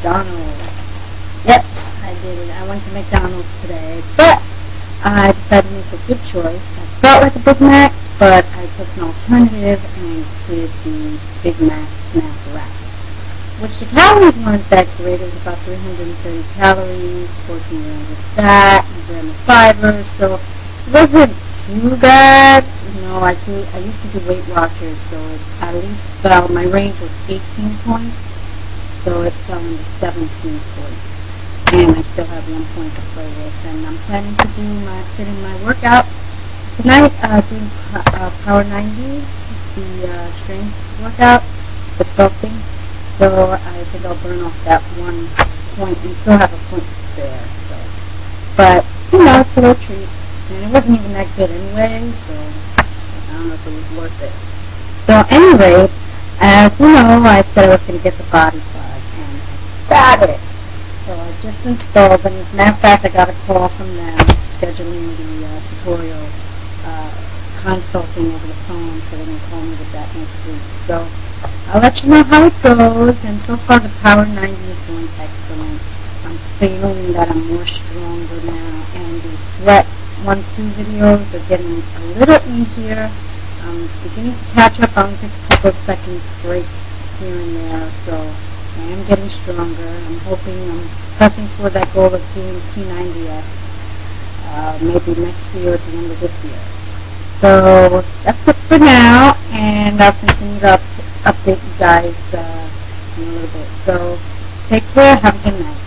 McDonald's. Yep, I did it. I went to McDonald's today, but I decided to make a good choice. I felt like a Big Mac, but I took an alternative and did the Big Mac snack wrap, which the calories weren't that great. It was about 330 calories, 14 grams of fat, a gram of fiber, so it wasn't too bad. You know, I used to do Weight Watchers, so it at least fell. My range was 18 points, so it fell into 17 points. And I still have 1 point to play with. And I'm planning to do my workout tonight, doing Power 90, the strength workout, the sculpting. So I think I'll burn off that 1 point and still have a point to spare. So, but you know, it's a little treat, and it wasn't even that good anyway. So I don't know if it was worth it. So anyway, as you know, I said I was going to get the Body Pod, and I got it. So I just installed them. As a matter of fact, I got a call from them scheduling the tutorial consulting over the phone, so they're going to call me with that next week. So I'll let you know how it goes, and so far the Power 90 is going excellent. I'm feeling that I'm more stronger now, and the Sweat 1-2 videos are getting a little easier. I'm beginning to catch up. I only take a couple of second breaks here and there, so I am getting stronger. I'm hoping, I'm pressing for that goal of doing P90X maybe next year or at the end of this year. So that's it for now, and I'll continue to update you guys in a little bit. So take care. Have a good night.